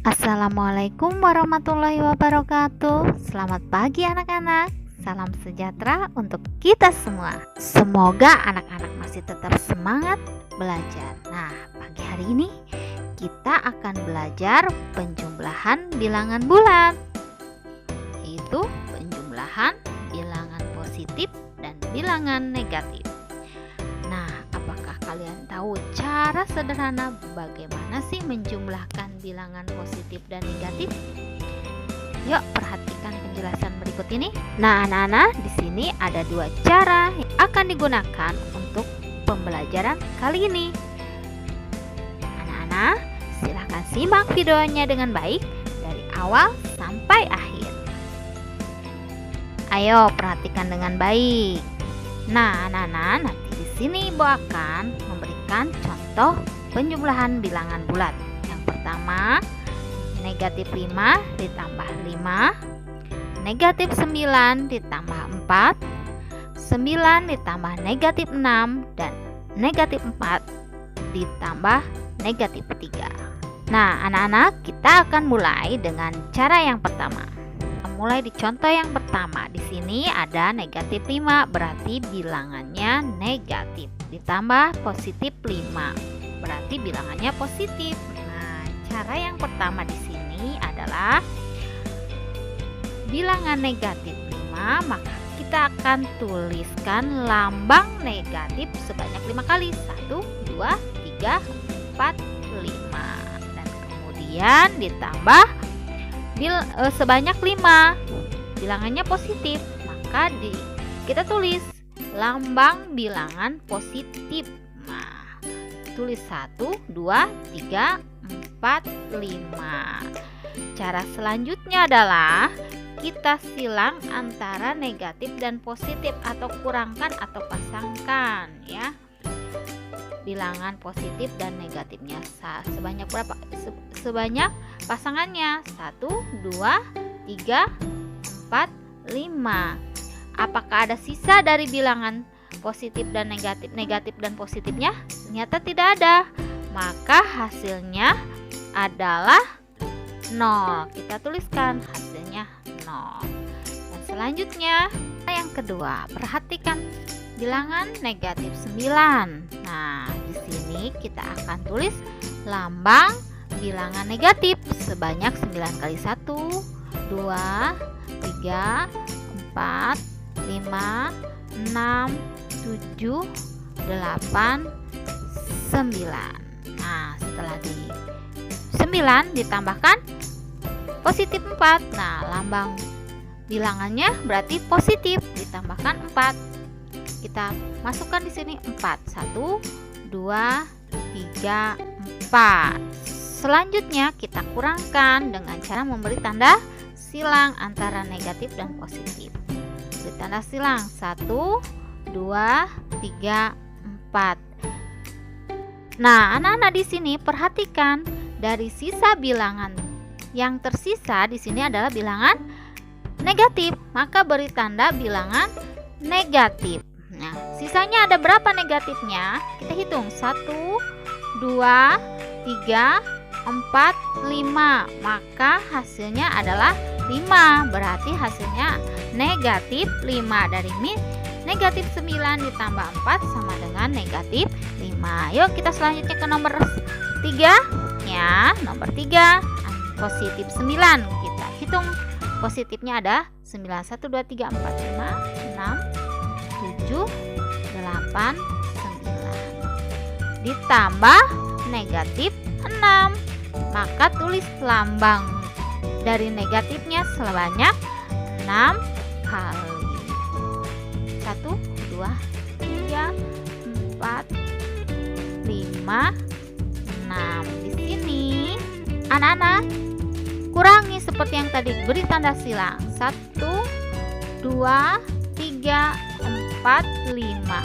Assalamualaikum warahmatullahi wabarakatuh. Selamat pagi anak-anak. Salam sejahtera untuk kita semua. Semoga anak-anak masih tetap semangat belajar. Nah, pagi hari ini kita akan belajar penjumlahan bilangan bulat, yaitu penjumlahan bilangan positif dan bilangan negatif. Nah, apakah kalian tahu cara sederhana bagaimana sih menjumlahkan bilangan positif dan negatif? Yuk, perhatikan penjelasan berikut ini. Nah, anak-anak, di sini ada dua cara yang akan digunakan untuk pembelajaran kali ini. Anak-anak, silahkan simak videonya dengan baik dari awal sampai akhir. Ayo, perhatikan dengan baik. Nah, anak-anak, nanti di sini Ibu akan memberikan contoh penjumlahan bilangan bulat. Yang pertama, negatif 5 ditambah 5, negatif 9 ditambah 4, 9 ditambah negatif 6, dan negatif 4 ditambah negatif 3. Nah, anak-anak, kita akan mulai dengan cara yang pertama. Mulai di contoh yang pertama. Di sini ada negatif 5, berarti bilangannya negatif. Ditambah positif 5, berarti bilangannya positif. Nah, cara yang pertama di sini adalah bilangan negatif 5, maka kita akan tuliskan lambang negatif sebanyak 5 kali. 1, 2, 3, 4, 5. Dan kemudian ditambah sebanyak 5, bilangannya positif, maka kita tulis lambang bilangan positif. Nah, tulis 1, 2, 3, 4, 5. Cara selanjutnya adalah kita silang antara negatif dan positif, atau kurangkan atau pasangkan ya bilangan positif dan negatifnya. Sebanyak berapa? Sebanyak pasangannya 1, 2, 3, 4, 5. Apakah ada sisa dari bilangan positif dan negatif, negatif dan positifnya? Ternyata tidak ada. Maka hasilnya adalah 0. Kita tuliskan hasilnya 0. Dan selanjutnya yang kedua, perhatikan bilangan negatif 9. Nah, di sini kita akan tulis lambang bilangan negatif sebanyak 9 kali 1, 2, 3, 4, 5, 6, 7, 8, 9. Nah, setelah 9 ditambahkan positif 4. Nah, lambang bilangannya berarti positif, ditambahkan 4. Kita masukkan di sini 4. 1, 2, 3, 4. Selanjutnya kita kurangkan dengan cara memberi tanda silang antara negatif dan positif. Beri tanda silang 1, 2, 3, 4. Nah, anak-anak di sini perhatikan dari sisa bilangan yang tersisa di sini adalah bilangan negatif, maka beri tanda bilangan negatif. Nah, sisanya ada berapa negatifnya? Kita hitung 1, 2, 3, 4, 5. Maka hasilnya adalah 5. Berarti hasilnya negatif 5. Dari negatif 9 ditambah 4 sama dengan negatif 5. Yuk kita selanjutnya ke nomor 3 ya. Nomor 3 positif 9. Kita hitung positifnya ada 9. 1, 2, 3, 4, 5, 6, 7, 8, 9. Ditambah negatif 6. Maka tulis lambang dari negatifnya sebanyak 6 kali. 1, 2, 3, 4, 5, 6. Di sini anak-anak kurangi seperti yang tadi, beri tanda silang 1, 2, 3, 4, 5.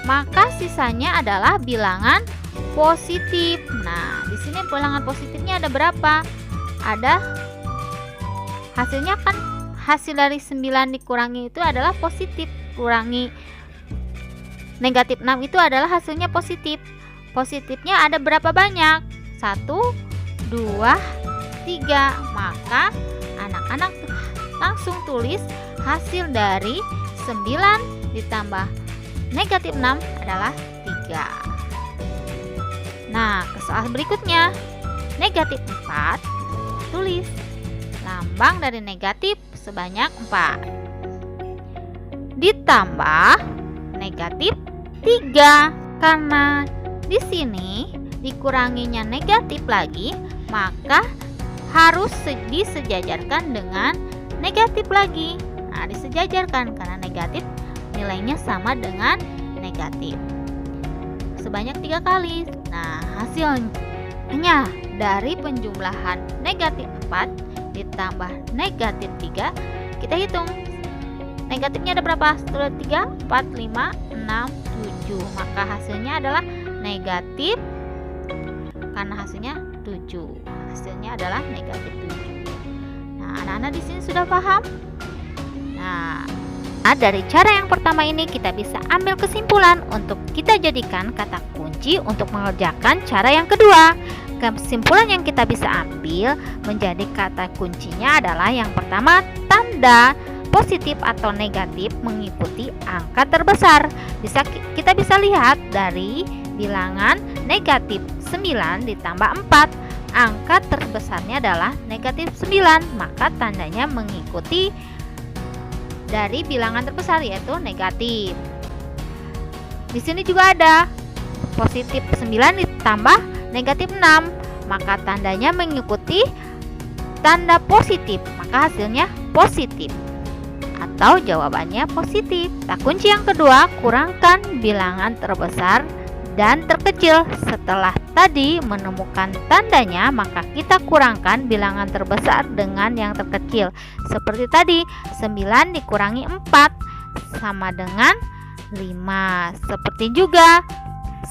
Maka sisanya adalah bilangan positif. Nah, di sini bilangan positifnya ada berapa? Ada hasilnya kan, hasil dari 9 dikurangi itu adalah positif. Kurangi negatif 6 itu adalah hasilnya positif. Positifnya ada berapa banyak? 1, 2, 3. Maka anak-anak langsung tulis hasil dari 9 ditambah negatif 6 adalah 3. Nah, ke soal berikutnya. Negatif 4, tulis lambang dari negatif sebanyak 4 ditambah negatif 3. Karena di sini dikuranginya negatif lagi, maka harus disejajarkan dengan negatif lagi. Nah, disejajarkan karena negatif nilainya sama dengan negatif sebanyak 3 kali. Nah, hasilnya dari penjumlahan negatif 4 ditambah negatif 3, kita hitung negatifnya ada berapa? Setelah 3, 4, 5, 6, 7. Maka hasilnya adalah negatif, karena hasilnya 7. Hasilnya adalah negatif 7. Nah, anak-anak di sini sudah paham? Nah, dari cara yang pertama ini kita bisa ambil kesimpulan untuk kita jadikan kata kunci untuk mengerjakan cara yang kedua. Kesimpulan yang kita bisa ambil menjadi kata kuncinya adalah yang pertama, tanda positif atau negatif mengikuti angka terbesar. Kita bisa lihat dari bilangan negatif 9 ditambah 4. Angka terbesarnya adalah negatif 9, maka tandanya mengikuti dari bilangan terbesar yaitu negatif. Di sini juga ada positif 9 ditambah negatif 6, maka tandanya mengikuti tanda positif, maka hasilnya positif atau jawabannya positif. Nah, kunci yang kedua, kurangkan bilangan terbesar dan terkecil. Setelah tadi menemukan tandanya, maka kita kurangkan bilangan terbesar dengan yang terkecil. Seperti tadi, 9 dikurangi 4 sama dengan 5. Seperti juga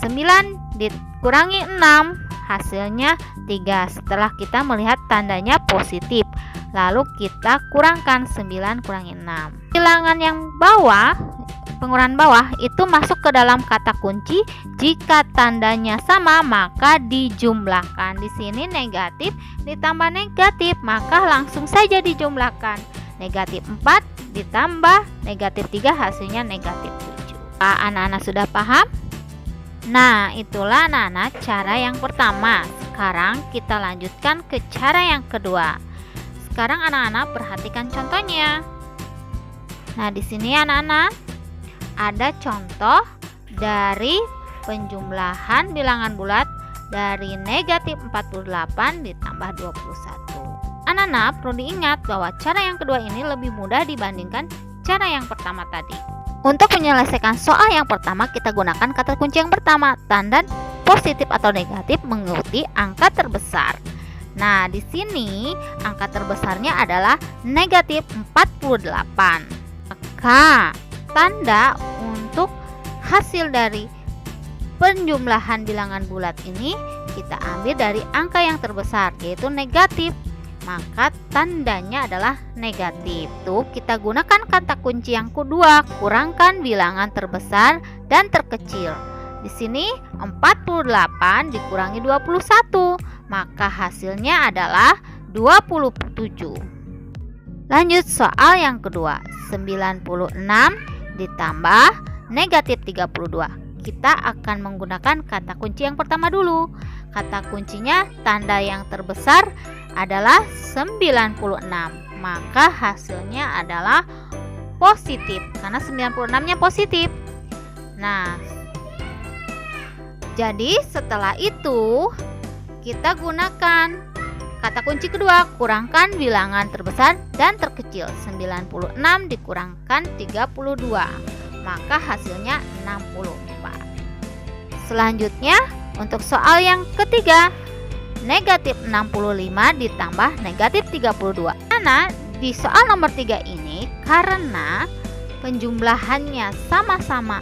9 dikurangi 6, hasilnya 3. Setelah kita melihat tandanya positif, lalu kita kurangkan 9 kurangi 6. Bilangan yang bawah, pengurangan bawah itu masuk ke dalam kata kunci. Jika tandanya sama, maka dijumlahkan. Di sini negatif ditambah negatif, maka langsung saja dijumlahkan. Negatif 4 ditambah negatif 3, hasilnya negatif 7. Anak-anak sudah paham? Nah, itulah anak-anak cara yang pertama. Sekarang kita lanjutkan ke cara yang kedua. Sekarang anak-anak perhatikan contohnya. Nah, di sini anak-anak ada contoh dari penjumlahan bilangan bulat dari negatif 48 ditambah 21. Anak-anak perlu diingat bahwa cara yang kedua ini lebih mudah dibandingkan cara yang pertama tadi. Untuk menyelesaikan soal yang pertama, kita gunakan kata kunci yang pertama, tanda positif atau negatif mengikuti angka terbesar. Nah, di sini angka terbesarnya adalah negatif 48. Maka tanda untuk hasil dari penjumlahan bilangan bulat ini kita ambil dari angka yang terbesar, yaitu negatif. Maka tandanya adalah negatif. Tuh, kita gunakan kata kunci yang kedua, kurangkan bilangan terbesar dan terkecil. Di sini 48 dikurangi 21, maka hasilnya adalah 27. Lanjut soal yang kedua, 96 ditambah negatif 32. Kita akan menggunakan kata kunci yang pertama dulu. Kata kuncinya tanda yang terbesar adalah 96, maka hasilnya adalah positif karena 96-nya positif. Nah, jadi setelah itu kita gunakan kata kunci kedua, kurangkan bilangan terbesar dan terkecil. 96 dikurangkan 32, maka hasilnya 64. Selanjutnya untuk soal yang ketiga, negatif 65 ditambah negatif 32. Karena di soal nomor 3 ini, karena penjumlahannya sama-sama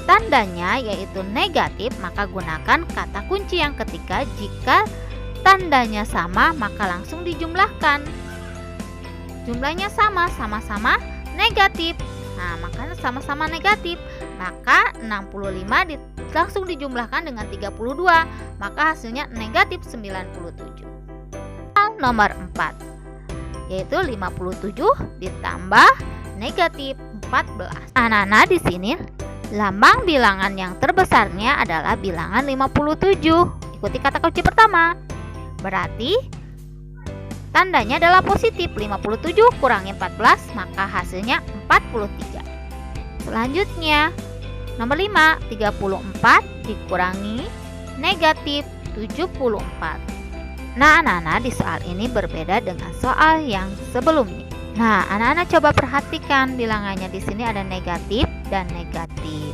tandanya yaitu negatif, maka gunakan kata kunci yang ketiga. Jika tandanya sama, maka langsung dijumlahkan. Jumlahnya sama-sama negatif. Nah, maka sama-sama negatif, maka 65 langsung dijumlahkan dengan 32, maka hasilnya negatif 97. nomor 4, yaitu 57 ditambah negatif 14. Anak-anak, di sini lambang bilangan yang terbesarnya adalah bilangan 57. Ikuti kata kunci pertama. Berarti tandanya adalah positif. 57 kurangi 14, maka hasilnya 43. Selanjutnya nomor 5, 34 dikurangi negatif 74. Nah, anak-anak, di soal ini berbeda dengan soal yang sebelumnya. Nah, anak-anak coba perhatikan bilangannya, di sini ada negatif dan negatif.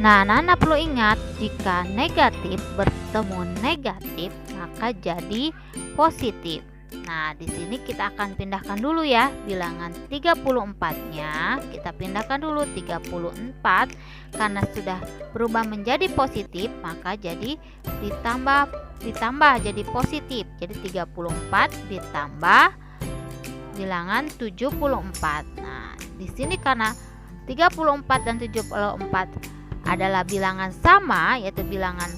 Nah, anak-anak perlu ingat, jika negatif bertemu negatif maka jadi positif. Nah, di sini kita akan pindahkan dulu ya, bilangan 34-nya kita pindahkan dulu 34, karena sudah berubah menjadi positif maka jadi ditambah jadi positif. Jadi 34 ditambah bilangan 74. Nah, di sini karena 34 dan 74 adalah bilangan sama, yaitu bilangan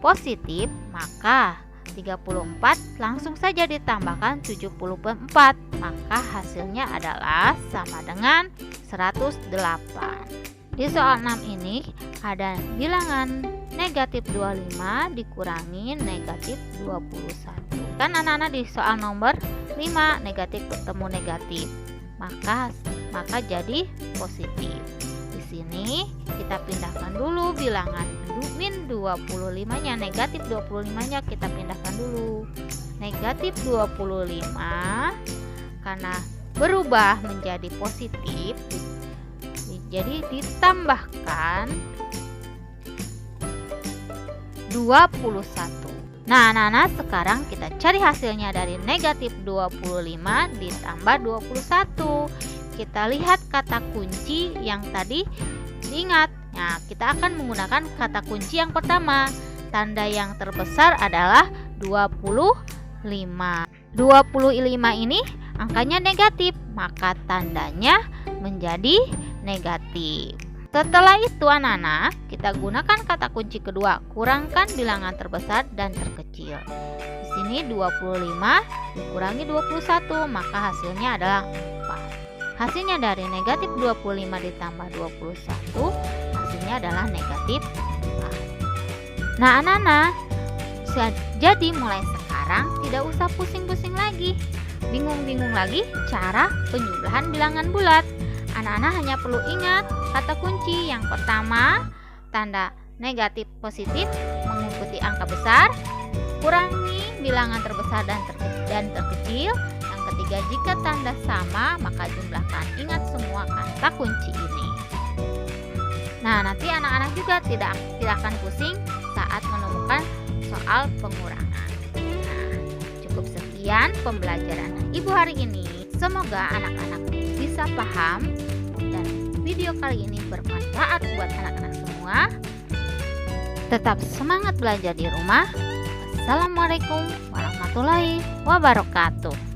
positif, maka 34 langsung saja ditambahkan 74, maka hasilnya adalah sama dengan 108. Di soal 6 ini ada bilangan negatif 25 dikurangi negatif 21. Kan anak-anak di soal nomor 5 negatif bertemu negatif, maka jadi positif. Di sini kita pindahkan dulu bilangan min 25-nya, negatif 25-nya kita pindahkan dulu. Negatif 25 karena berubah menjadi positif, jadi ditambahkan 21. Nah, anak-anak, sekarang kita cari hasilnya dari negatif 25 ditambah 21. Kita lihat kata kunci yang tadi diingat. Nah, kita akan menggunakan kata kunci yang pertama. Tanda yang terbesar adalah 25. 25 ini angkanya negatif, maka tandanya menjadi negatif. Setelah itu anak-anak, kita gunakan kata kunci kedua, kurangkan bilangan terbesar dan terkecil. Di sini 25 dikurangi 21, maka hasilnya adalah 4. Hasilnya dari negatif 25 ditambah 21, hasilnya adalah negatif 4. Nah, anak-anak, jadi mulai sekarang tidak usah pusing-pusing lagi, bingung-bingung lagi cara penjumlahan bilangan bulat. Anak-anak hanya perlu ingat kata kunci yang pertama, tanda negatif positif mengikuti angka besar, kurangi bilangan terbesar dan terkecil. Yang ketiga, jika tanda sama maka jumlahkan. Ingat semua kata kunci ini. Nah, nanti anak-anak juga tidak akan pusing saat menemukan soal pengurangan. Nah, cukup sekian pembelajaran Ibu hari ini. Semoga anak-anak bisa paham dan video kali ini bermanfaat buat anak-anak semua. Tetap semangat belajar di rumah. Assalamualaikum warahmatullahi wabarakatuh.